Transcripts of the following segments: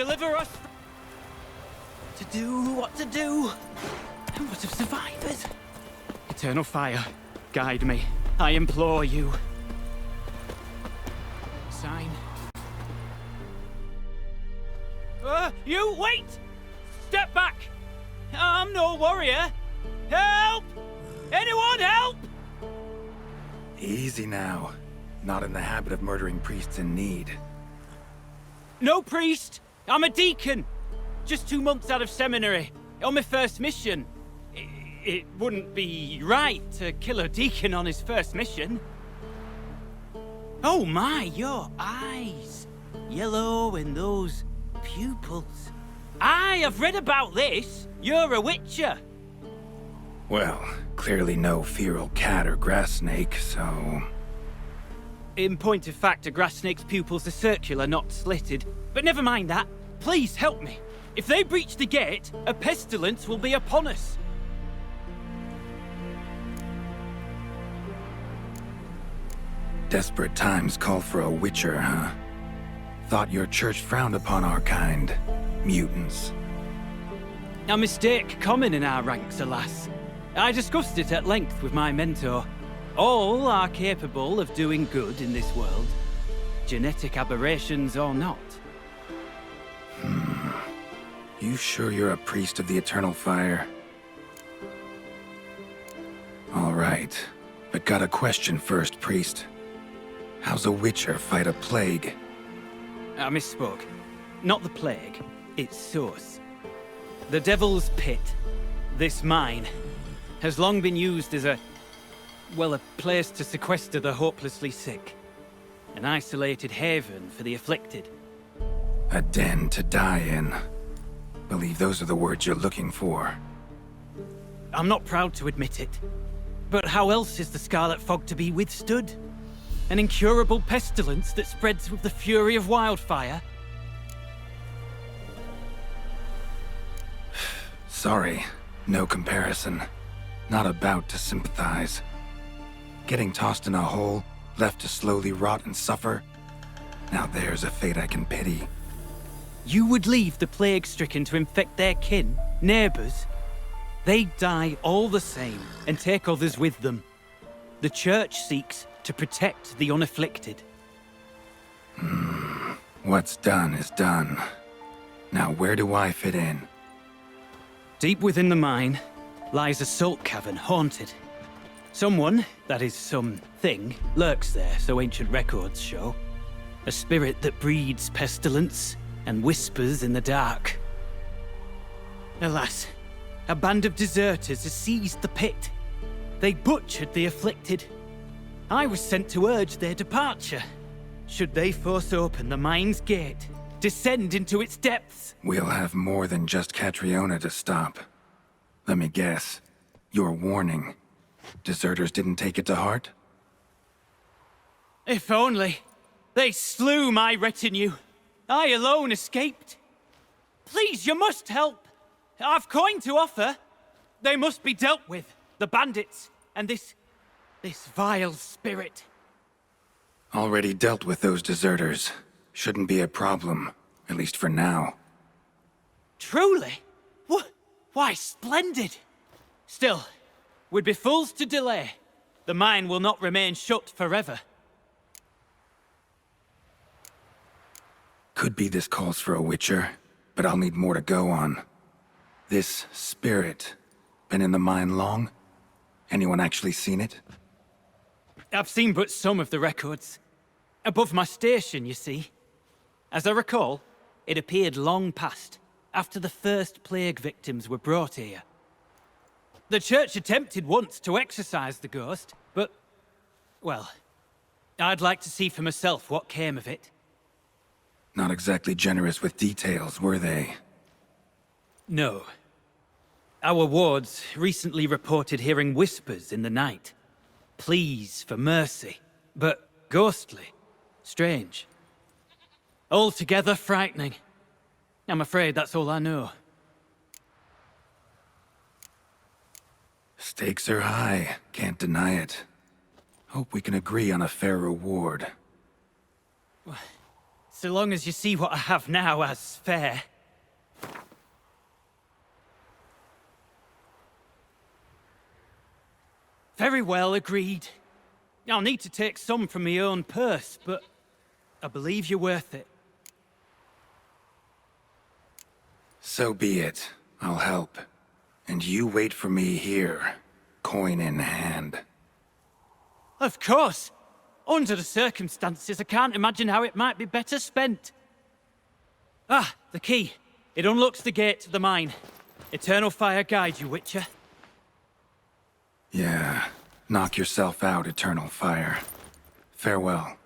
deliver us. To do what to do. And what of survivors? Eternal fire, guide me. I implore you. Sign. You wait! Step back! I'm no warrior. Help! Anyone help? Easy now. Not in the habit of murdering priests in need. No priest. I'm a deacon. Just 2 months out of seminary. On my first mission. It wouldn't be right to kill a deacon on his first mission. Oh my, your eyes. Yellow and those pupils. I have read about this. You're a witcher. Well, clearly no feral cat or grass snake, so... In point of fact, a grass snake's pupils are circular, not slitted. But never mind that. Please help me. If they breach the gate, a pestilence will be upon us. Desperate times call for a witcher, huh? Thought your church frowned upon our kind. Mutants. A mistake common in our ranks, alas. I discussed it at length with my mentor. All are capable of doing good in this world. Genetic aberrations or not. You sure you're a priest of the Eternal Fire? All right, but got a question first, priest. How's a witcher fight a plague? I misspoke. Not the plague, its source. The Devil's Pit, this mine, has long been used as a place to sequester the hopelessly sick. An isolated haven for the afflicted. A den to die in. Believe those are the words you're looking for. I'm not proud to admit it, but how else is the Scarlet Fog to be withstood? An incurable pestilence that spreads with the fury of wildfire? Sorry, no comparison. Not about to sympathize. Getting tossed in a hole, left to slowly rot and suffer? Now there's a fate I can pity. You would leave the plague-stricken to infect their kin, neighbors? They die all the same and take others with them. The Church seeks to protect the unafflicted. What's done is done. Now where do I fit in? Deep within the mine lies a salt cavern haunted. Someone, that is something, lurks there, so ancient records show. A spirit that breeds pestilence and whispers in the dark. Alas, a band of deserters has seized the pit. They butchered the afflicted. I was sent to urge their departure. Should they force open the mine's gate, descend into its depths? We'll have more than just Catriona to stop. Let me guess. Your warning. Deserters didn't take it to heart? If only. They slew my retinue. I alone escaped. Please, you must help. I've coin to offer. They must be dealt with. The bandits and this vile spirit. Already dealt with those deserters. Shouldn't be a problem, at least for now. Truly? Why, splendid. Still, we'd be fools to delay. The mine will not remain shut forever. Could be this calls for a witcher, but I'll need more to go on. This spirit, been in the mine long? Anyone actually seen it? I've seen but some of the records. Above my station, you see. As I recall, it appeared long past, after the first plague victims were brought here. The church attempted once to exorcise the ghost, but, well, I'd like to see for myself what came of it. Not exactly generous with details, were they? No. Our wards recently reported hearing whispers in the night. Pleas for mercy, but ghostly. Strange. Altogether frightening. I'm afraid that's all I know. Stakes are high, can't deny it. Hope we can agree on a fair reward. So long as you see what I have now as fair. Very well, agreed. I'll need to take some from my own purse, but I believe you're worth it. So be it. I'll help. And you wait for me here, coin in hand. Of course! Under the circumstances, I can't imagine how it might be better spent. Ah, the key. It unlocks the gate to the mine. Eternal fire guide you, Witcher. Yeah. Knock yourself out, Eternal Fire. Farewell.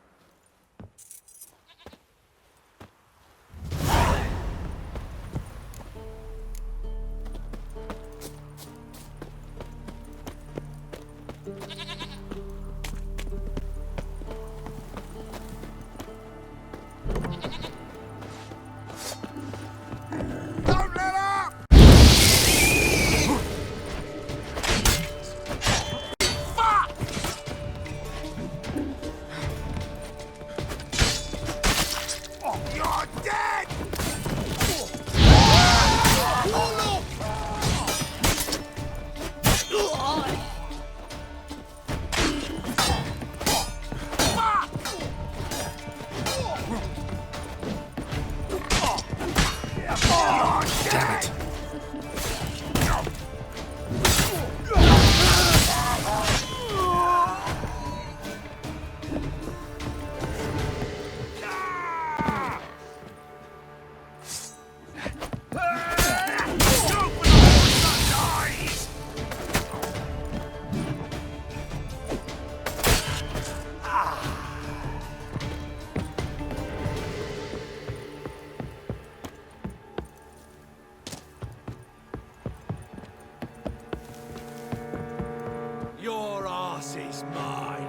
Your ass is mine.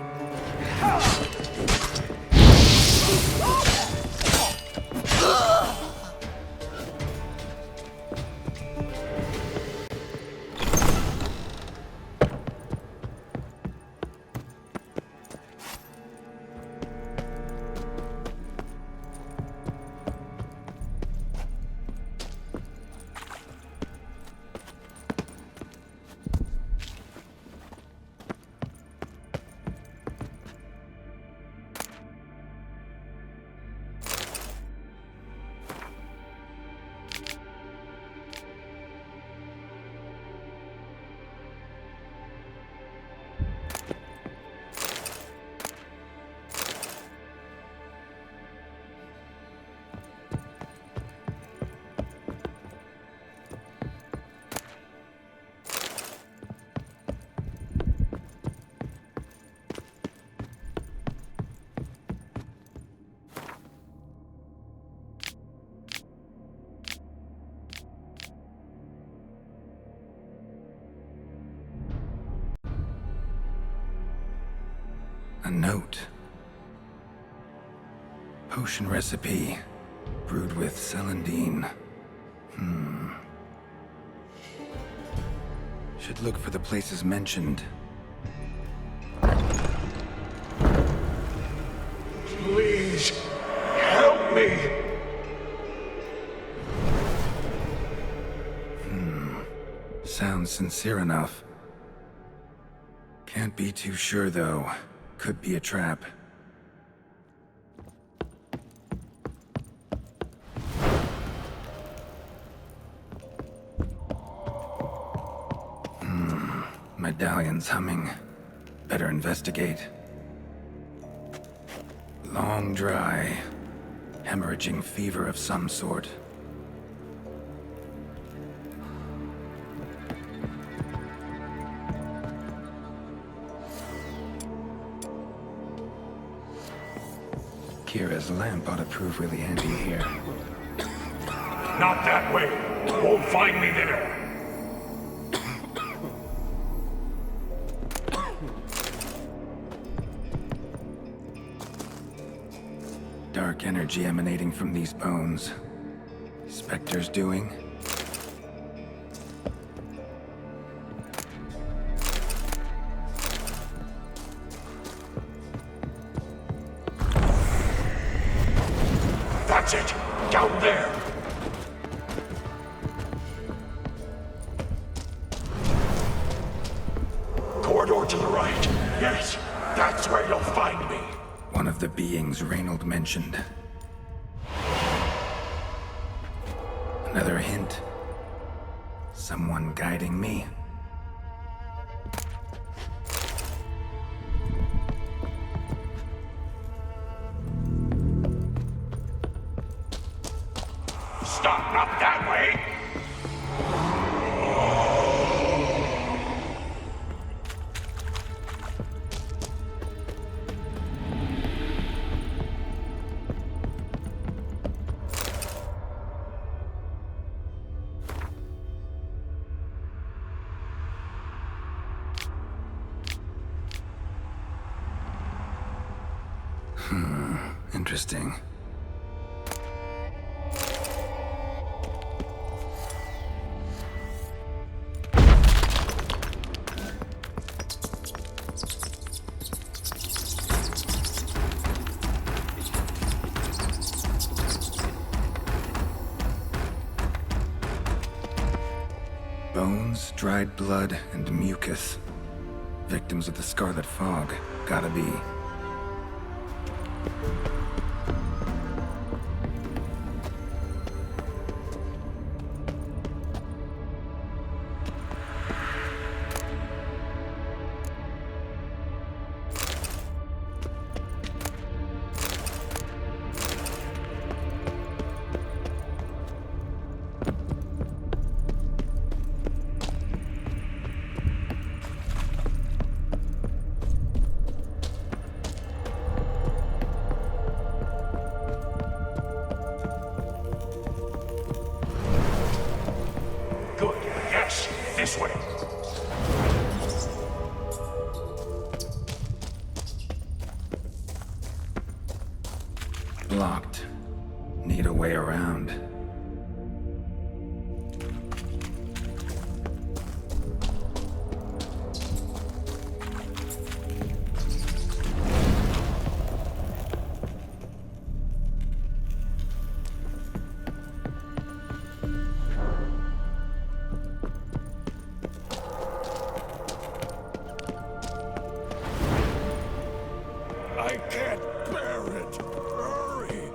A note. Potion recipe. Brewed with celandine. Should look for the places mentioned. Please, help me. Sounds sincere enough. Can't be too sure, though. Could be a trap. Medallion's humming. Better investigate. Long dry. Hemorrhaging fever of some sort. Kira's lamp ought to prove really handy here. Not that way. Won't find me there. Dark energy emanating from these bones. Specter's doing? That's it! Down there! Corridor to the right. Yes, that's where you'll find me. One of the beings Reinald mentioned. Another hint. Someone guiding me. Stop, not that way! Interesting. Bones, dried blood, and mucus. Victims of the Scarlet Fog. Gotta be. Good. Yes, this way. Blocked. Need a way around. I can't bear it. Hurry.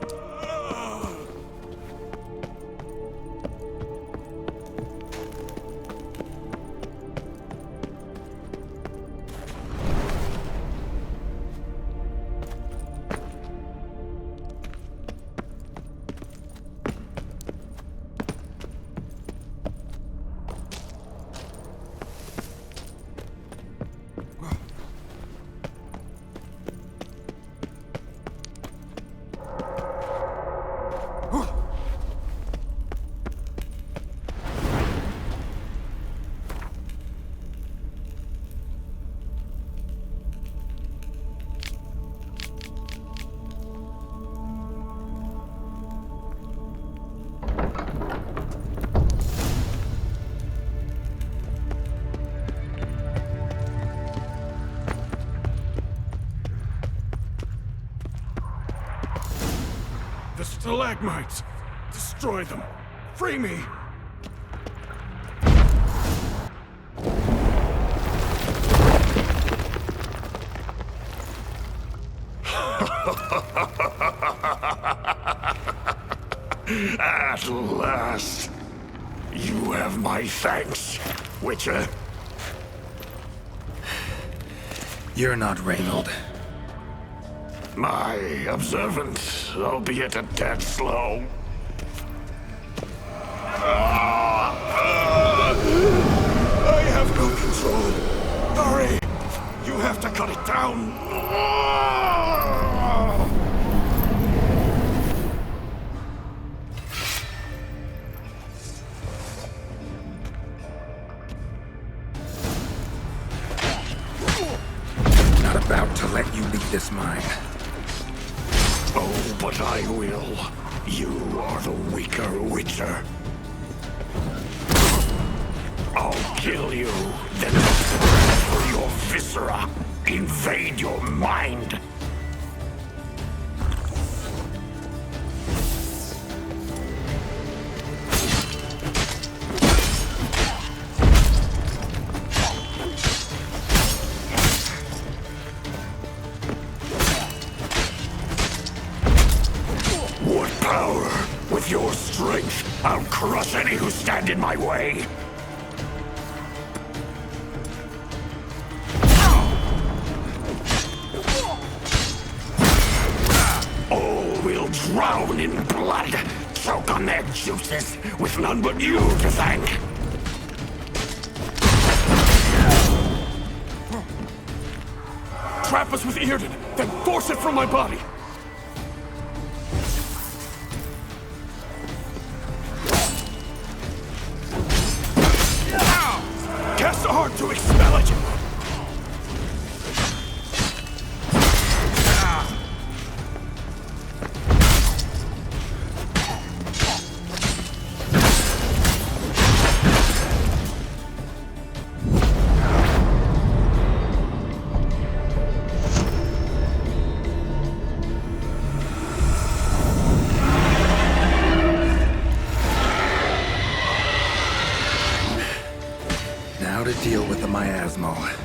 The stalagmites! Destroy them! Free me! At last! You have my thanks, Witcher. You're not Reinald. My observant, albeit a tad slow. I have no control. Hurry! You have to cut it down. Not about to let you lead this mine. Oh, but I will. You are the weaker Witcher. I'll kill you, then for your viscera, invade your mind. stand in my way. All will drown in blood, choke on their juices, with none but you to thank. Trap us with Earden, then force it from my body. Cast a heart to expel it. Now to deal with the miasmal.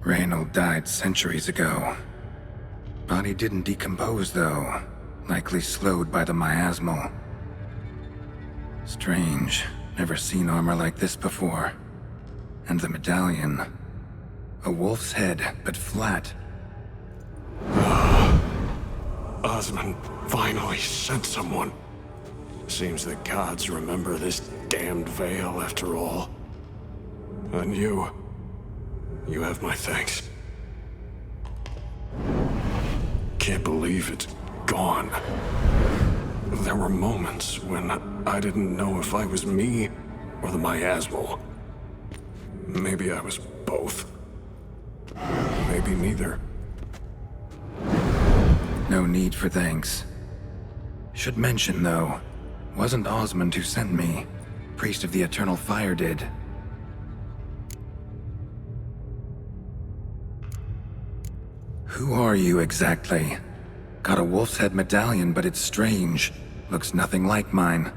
Reinald died centuries ago. Body didn't decompose, though. Likely slowed by the miasmal. Strange. Never seen armor like this before. And the medallion. A wolf's head, but flat. Osmond finally sent someone. Seems the gods remember this damned veil after all. And you have my thanks. Can't believe it's gone. There were moments when I didn't know if I was me or the miasmal. Maybe I was both. Maybe neither. No need for thanks. Should mention, though, wasn't Osmond who sent me. Priest of the Eternal Fire did. Who are you exactly? Got a wolf's head medallion, but it's strange. Looks nothing like mine.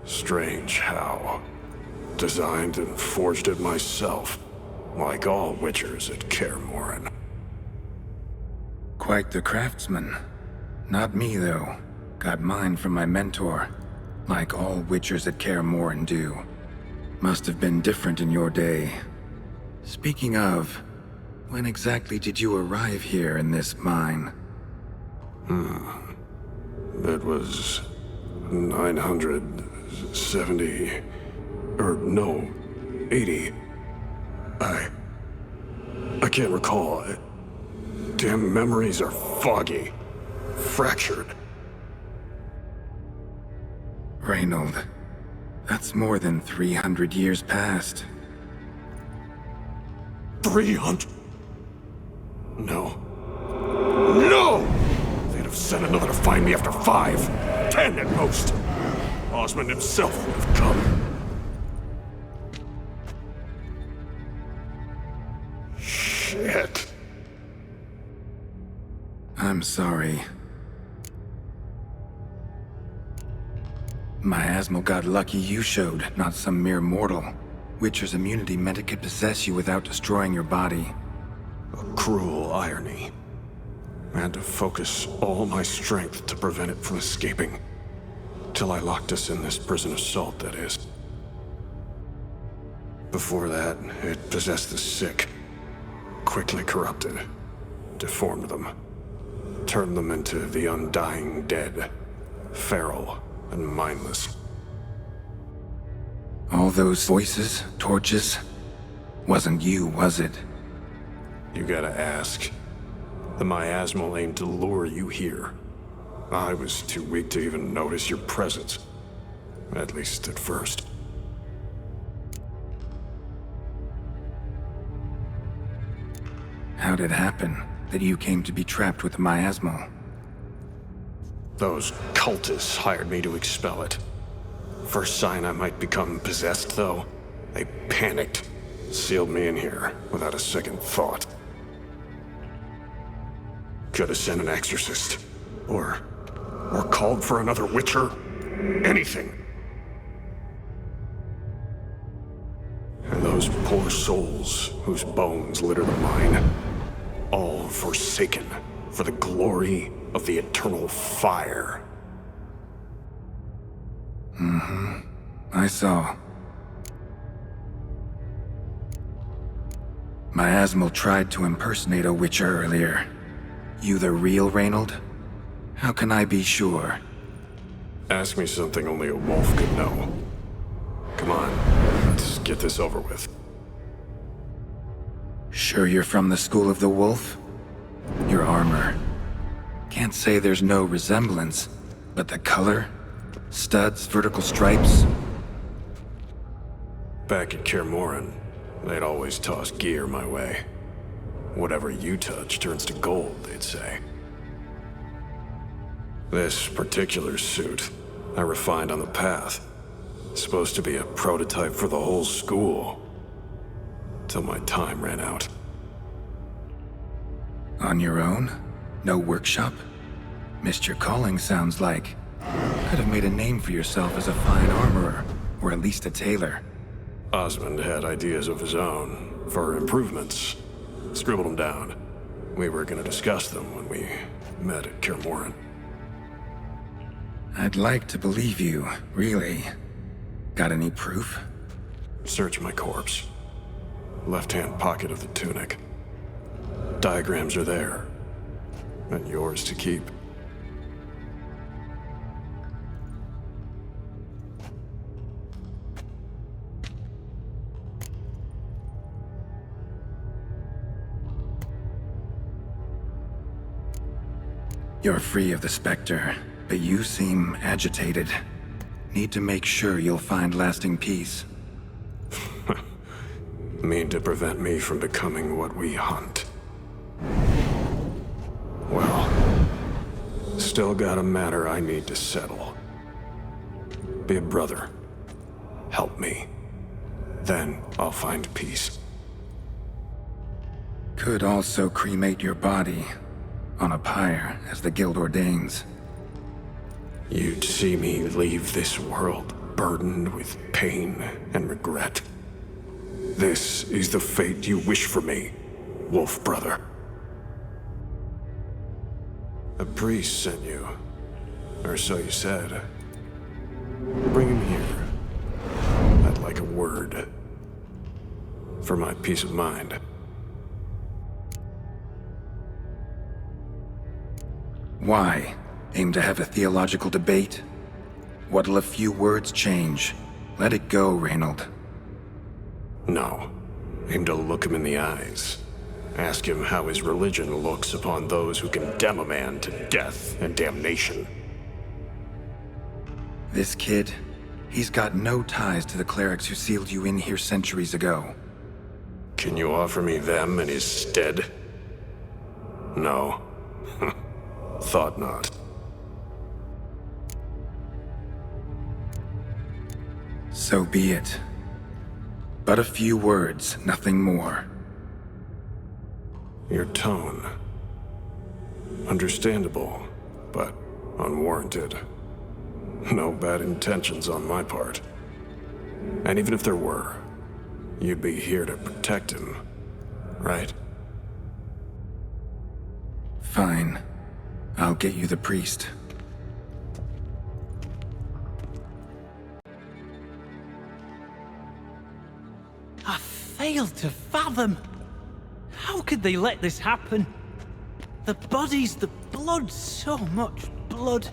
Strange how? Designed and forged it myself, like all witchers at Kaer Morhen. Quite the craftsman. Not me, though. Got mine from my mentor, like all witchers at Kaer Morhen do. Must have been different in your day. Speaking of, when exactly did you arrive here in this mine? It was 970... no, 80. I can't recall. Damn memories are foggy. Fractured. Reinald, that's more than 300 years past. 300? No. No! They'd have sent another to find me after 5, 10 at most. Osmond himself would have come. Shit. I'm sorry. Miasmal got lucky you showed, not some mere mortal. Witcher's immunity meant it could possess you without destroying your body. A cruel irony. I had to focus all my strength to prevent it from escaping. Till I locked us in this prison of salt, that is. Before that, it possessed the sick, quickly corrupted, deformed them, turned them into the undying dead, feral and mindless. All those voices, torches, wasn't you, was it? You gotta ask. The miasmal aimed to lure you here. I was too weak to even notice your presence. At least at first. How'd it happen that you came to be trapped with the miasmal? Those cultists hired me to expel it. First sign I might become possessed, though, they panicked. Sealed me in here without a second thought. Could have sent an exorcist. Or called for another witcher. Anything. And those poor souls whose bones litter the mine, all forsaken for the glory of the eternal fire. I saw. Miasmal tried to impersonate a witcher earlier. You the real Reinald? How can I be sure? Ask me something only a wolf could know. Come on, let's get this over with. Sure you're from the School of the Wolf? Your armor. Can't say there's no resemblance, but the color? Studs, vertical stripes? Back at Kaer they'd always toss gear my way. Whatever you touch turns to gold, they'd say. This particular suit, I refined on the path. Supposed to be a prototype for the whole school. Till my time ran out. On your own? No workshop? Missed your calling, sounds like. Could have made a name for yourself as a fine armorer, or at least a tailor. Osmond had ideas of his own, for improvements. Scribbled them down. We were gonna discuss them when we met at Kaer. I'd like to believe you, really. Got any proof? Search my corpse. Left-hand pocket of the tunic. Diagrams are there. And yours to keep. You're free of the specter, but you seem agitated. Need to make sure you'll find lasting peace. Mean to prevent me from becoming what we hunt. Well, still got a matter I need to settle. Be a brother. Help me. Then I'll find peace. Could also cremate your body on a pyre, as the guild ordains. You'd see me leave this world burdened with pain and regret. This is the fate you wish for me, Wolf Brother. A priest sent you, or so you said. Bring him here. I'd like a word. For my peace of mind. Why? Aim to have a theological debate? What'll a few words change? Let it go, Reinald. No. Aim to look him in the eyes. Ask him how his religion looks upon those who condemn a man to death and damnation. This kid, he's got no ties to the clerics who sealed you in here centuries ago. Can you offer me them in his stead? No. Thought not. So be it. But a few words, nothing more. Your tone. Understandable, but unwarranted. No bad intentions on my part. And even if there were, you'd be here to protect him, right? Fine. I'll get you the priest. fail to fathom. How could they let this happen? The bodies, the blood, so much blood.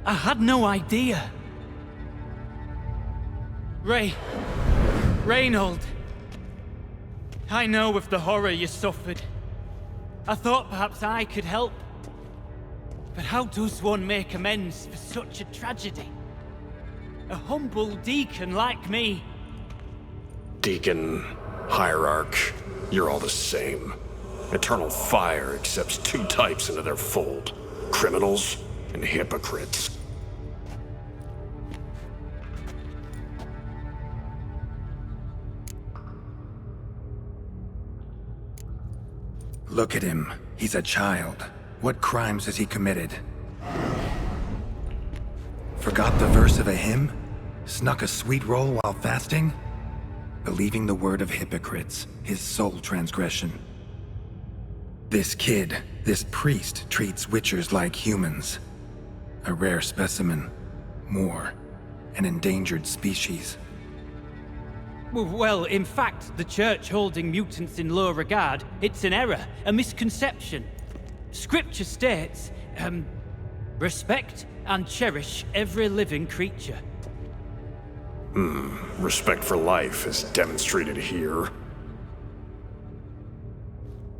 I had no idea. Reinald. I know of the horror you suffered. I thought perhaps I could help. But how does one make amends for such a tragedy? A humble deacon like me. Deacon, hierarch, you're all the same. Eternal fire accepts two types into their fold. Criminals and hypocrites. Look at him. He's a child. What crimes has he committed? Forgot the verse of a hymn? Snuck a sweet roll while fasting? Believing the word of hypocrites, his sole transgression. This kid, this priest, treats witchers like humans. A rare specimen. More. An endangered species. Well, in fact, the church holding mutants in low regard, it's an error, a misconception. Scripture states, respect and cherish every living creature. Respect for life is demonstrated here.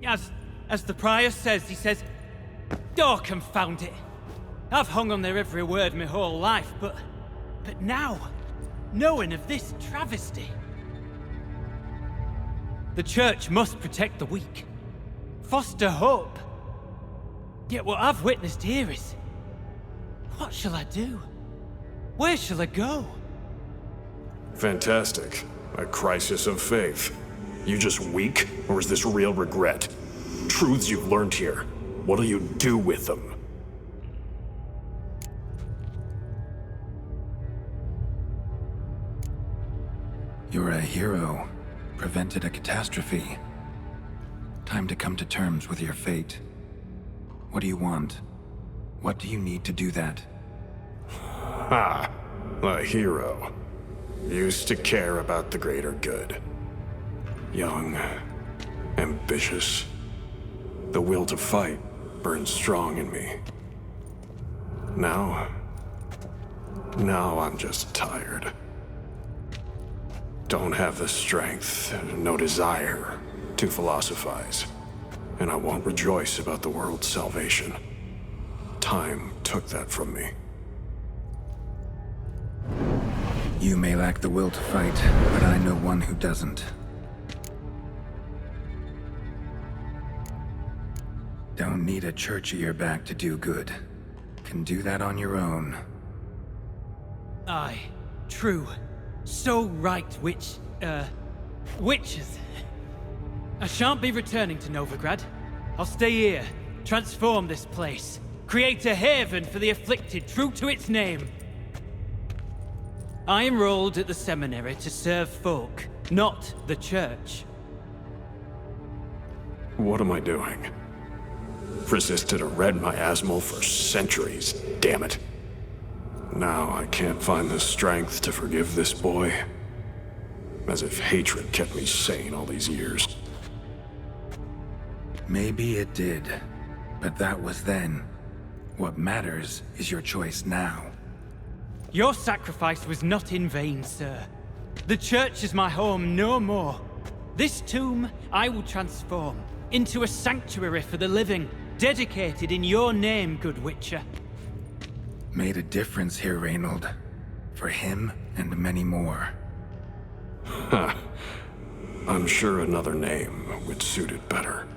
As the prior says, he says, oh, confound it. I've hung on their every word my whole life, but now, knowing of this travesty. The church must protect the weak, foster hope. Yet what I've witnessed here is, what shall I do? Where shall I go? Fantastic. A crisis of faith. You just weak, or is this real regret? Truths you've learned here. What'll you do with them? You're a hero. Prevented a catastrophe. Time to come to terms with your fate. What do you want? What do you need to do that? Ha! A hero. Used to care about the greater good. Young. Ambitious. The will to fight burns strong in me. Now I'm just tired. Don't have the strength, no desire to philosophize. And I won't rejoice about the world's salvation. Time took that from me. You may lack the will to fight, but I know one who doesn't. Don't need a church at your back to do good. Can do that on your own. Aye, true. So right, witches. I shan't be returning to Novigrad. I'll stay here, transform this place, create a haven for the afflicted, true to its name. I enrolled at the seminary to serve folk, not the church. What am I doing? Resisted a red miasmal for centuries, damn it. Now I can't find the strength to forgive this boy. As if hatred kept me sane all these years. Maybe it did, but that was then. What matters is your choice now. Your sacrifice was not in vain, sir. The church is my home no more. This tomb I will transform into a sanctuary for the living, dedicated in your name, good Witcher. Made a difference here, Reinald. For him and many more. I'm sure another name would suit it better.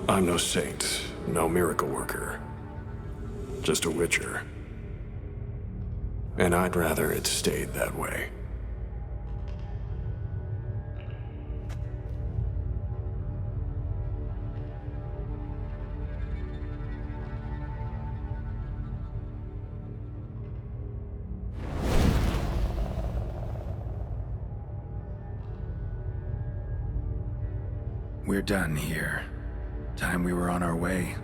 I'm no saint, no miracle worker. Just a Witcher. And I'd rather it stayed that way. We're done here. Time we were on our way.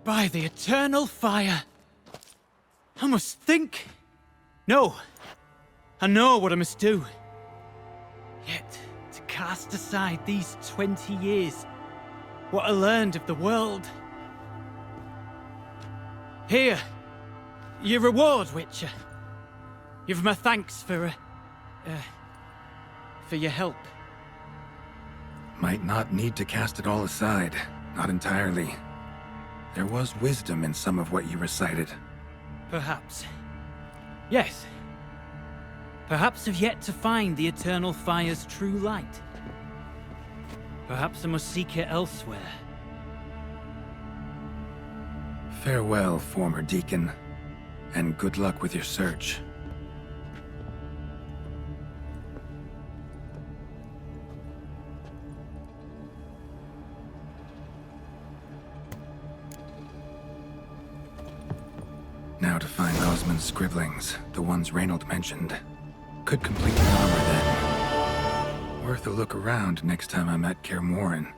By the eternal fire. I must think. No. I know what I must do. Yet, to cast aside these 20 years, what I learned of the world. Here, your reward, Witcher. You've my thanks for your help. Might not need to cast it all aside. Not entirely. There was wisdom in some of what you recited. Perhaps. Yes. Perhaps I've yet to find the eternal fire's true light. Perhaps I must seek it elsewhere. Farewell, former deacon, and good luck with your search. Now to find Osmond's scribblings, the ones Reinald mentioned. Could complete the armor then. Worth a look around next time I'm at Kaer Morhen.